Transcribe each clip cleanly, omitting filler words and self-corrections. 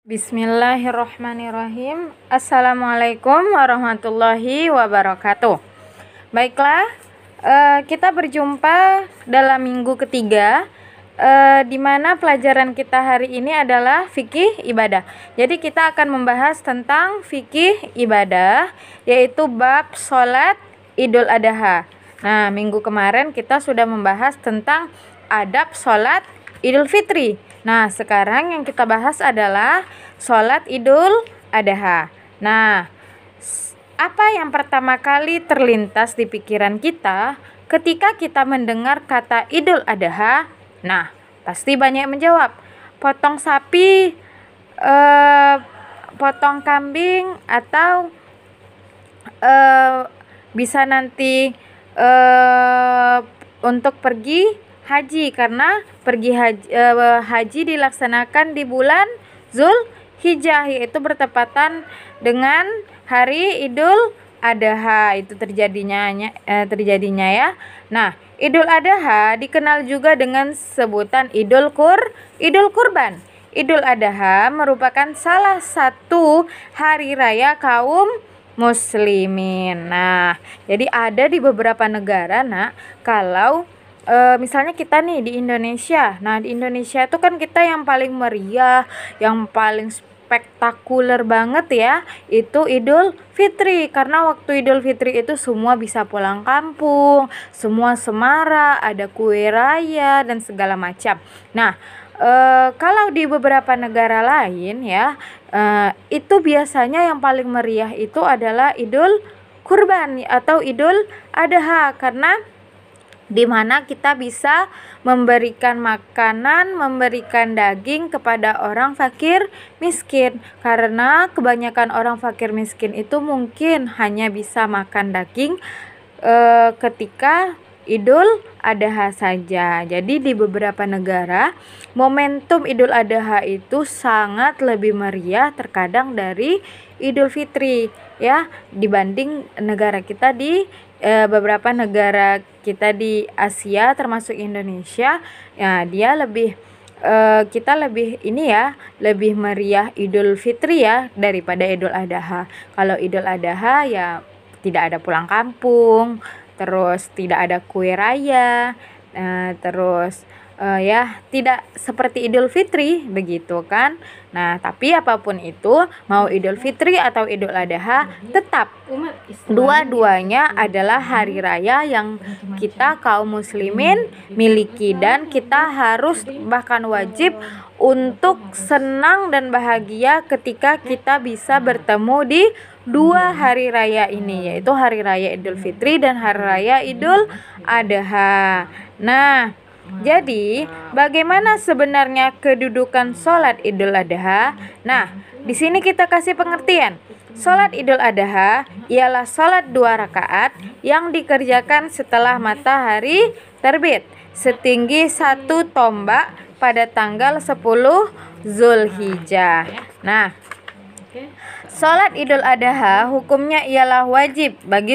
Bismillahirrahmanirrahim. Assalamualaikum warahmatullahi wabarakatuh. Baiklah, kita berjumpa dalam minggu ketiga, di mana pelajaran kita hari ini adalah fikih ibadah. Jadi kita akan membahas tentang fikih ibadah, yaitu bab sholat Idul Adha. Nah, minggu kemarin kita sudah membahas tentang adab sholat Idul Fitri. Nah, sekarang yang kita bahas adalah sholat Idul Adha. Nah, apa yang pertama kali terlintas di pikiran kita ketika kita mendengar kata Idul Adha? Nah, pasti banyak yang menjawab, potong sapi, potong kambing, atau bisa nanti untuk pergi haji, karena pergi haji dilaksanakan di bulan Zulhijjah, yaitu bertepatan dengan hari Idul Adha itu terjadinya ya. Nah, Idul Adha dikenal juga dengan sebutan Idul Kurban. Idul Adha merupakan salah satu hari raya kaum muslimin. Nah, jadi ada di beberapa negara, kalau misalnya kita nih di Indonesia. Nah, di Indonesia itu kan kita yang paling meriah, yang paling spektakuler banget ya, itu Idul Fitri. Karena waktu Idul Fitri itu semua bisa pulang kampung, semua semarak, ada kue raya dan segala macam. Nah, kalau di beberapa negara lain ya, itu biasanya yang paling meriah itu adalah Idul Kurban atau Idul Adha, karena di mana kita bisa memberikan makanan, memberikan daging kepada orang fakir miskin. Karena kebanyakan orang fakir miskin itu mungkin hanya bisa makan daging ketika Idul Adha saja. Jadi di beberapa negara momentum Idul Adha itu sangat lebih meriah terkadang dari Idul Fitri ya, dibanding negara kita di beberapa negara kita di Asia termasuk Indonesia ya, dia lebih kita lebih lebih meriah Idul Fitri ya daripada Idul Adha. Kalau Idul Adha ya tidak ada pulang kampung, terus tidak ada kue raya, terus ya tidak seperti Idul Fitri begitu kan. Nah, tapi apapun itu, mau Idul Fitri atau Idul Adha, tetap dua-duanya adalah hari raya yang kita kaum muslimin miliki, dan kita harus bahkan wajib untuk senang dan bahagia ketika kita bisa bertemu di dua hari raya ini, yaitu hari raya Idul Fitri dan hari raya Idul Adha. Nah, jadi bagaimana sebenarnya kedudukan sholat Idul Adha? Nah, di sini kita kasih pengertian. Sholat Idul Adha ialah sholat 2 rakaat yang dikerjakan setelah matahari terbit setinggi 1 tombak pada tanggal 10 Zulhijjah. Nah, sholat Idul Adha hukumnya ialah wajib bagi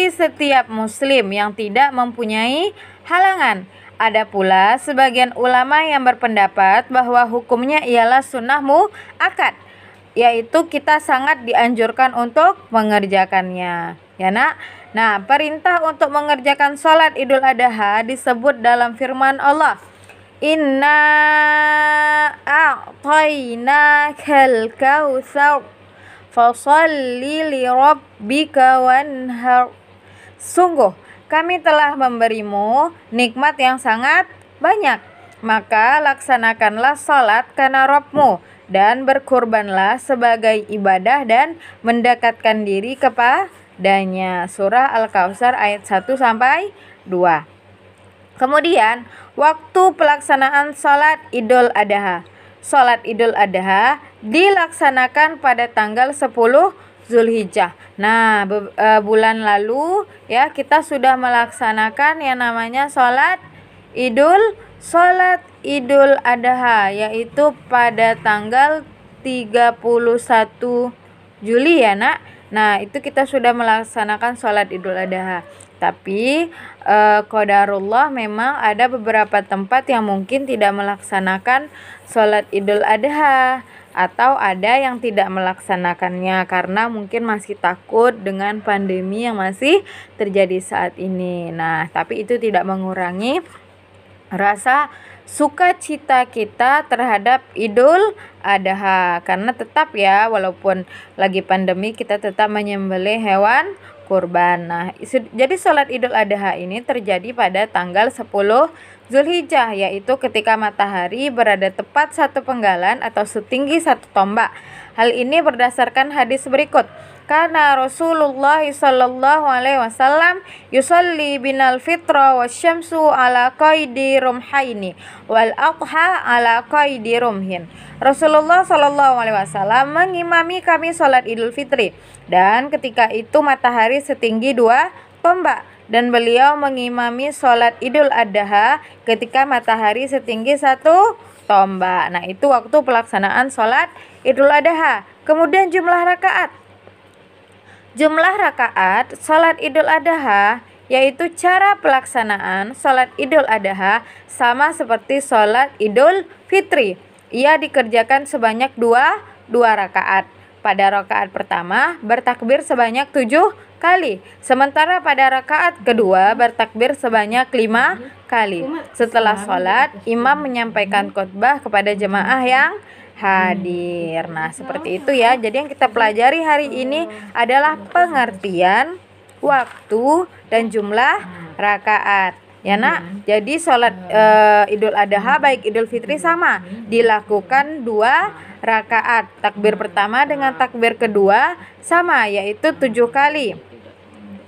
setiap muslim yang tidak mempunyai halangan. Ada pula sebagian ulama yang berpendapat bahwa hukumnya ialah sunnah muakkad, yaitu kita sangat dianjurkan untuk mengerjakannya ya nak. Nah, perintah untuk mengerjakan sholat Idul Adha disebut dalam firman Allah, Inna a'tainakal kautsar fasholli lirabbika wanhar. Sungguh kami telah memberimu nikmat yang sangat banyak, maka laksanakanlah salat karena Rabbmu dan berkurbanlah sebagai ibadah dan mendekatkan diri kepadanya. Surah Al-Kautsar ayat 1-2. Kemudian waktu pelaksanaan salat Idul Adha. Salat Idul Adha dilaksanakan pada tanggal 10 Zulhijjah. Nah, bulan lalu ya kita sudah melaksanakan yang namanya salat Idul Adha, yaitu pada tanggal 31 Juli ya nak. Nah, itu kita sudah melaksanakan salat Idul Adha. Tapi qadarullah memang ada beberapa tempat yang mungkin tidak melaksanakan sholat Idul Adha, atau ada yang tidak melaksanakannya karena mungkin masih takut dengan pandemi yang masih terjadi saat ini. Nah, tapi itu tidak mengurangi rasa sukacita kita terhadap Idul Adha, karena tetap ya, walaupun lagi pandemi kita tetap menyembelih hewan kurban. Nah, jadi sholat Idul Adha ini terjadi pada tanggal 10 Zulhijjah, yaitu ketika matahari berada tepat 1 penggalan atau setinggi 1 tombak. Hal ini berdasarkan hadis berikut. Karena Rasulullah sallallahu alaihi wasallam yusalli binal fitra wasyamsu ala qaidi rumhaini wal adha ala qaidi rumhin. Rasulullah sallallahu alaihi wasallam mengimami kami salat Idul Fitri, dan ketika itu matahari setinggi 2 tombak, dan beliau mengimami sholat Idul Adha ketika matahari setinggi 1 tombak. Nah, itu waktu pelaksanaan sholat Idul Adha. Kemudian jumlah rakaat. Jumlah rakaat sholat Idul Adha, yaitu cara pelaksanaan sholat Idul Adha sama seperti sholat Idul Fitri. Ia dikerjakan sebanyak 2 rakaat. Pada rakaat pertama bertakbir sebanyak 7 kali. Sementara pada rakaat kedua bertakbir sebanyak 5 kali. Setelah sholat, imam menyampaikan khutbah kepada jemaah yang hadir. Nah, seperti itu ya. Jadi yang kita pelajari hari ini adalah pengertian, waktu, dan jumlah rakaat. Ya nak, jadi sholat Idul Adha baik Idul Fitri sama, dilakukan 2 rakaat. Takbir pertama dengan takbir kedua sama, yaitu 7 kali.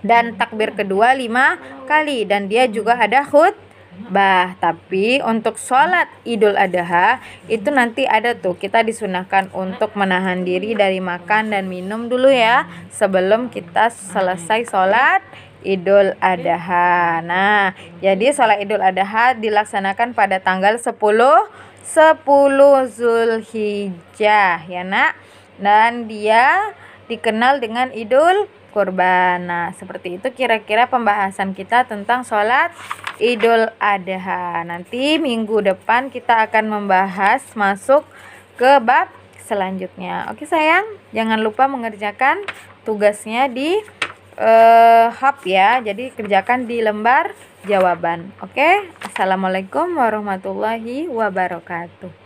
Dan takbir kedua 5 kali. Dan dia juga ada khutbah. Tapi untuk sholat Idul Adha itu nanti ada tuh, kita disunahkan untuk menahan diri dari makan dan minum dulu ya, sebelum kita selesai sholat Idul Adha. Nah, jadi sholat Idul Adha dilaksanakan pada tanggal 10 Zulhijjah ya nak. Dan dia dikenal dengan Idul Kurban. Nah, seperti itu kira-kira pembahasan kita tentang sholat Idul Adha. Nanti minggu depan kita akan membahas masuk ke bab selanjutnya. Oke sayang, jangan lupa mengerjakan tugasnya di hub ya. Jadi kerjakan di lembar jawaban. Oke. Assalamualaikum warahmatullahi wabarakatuh.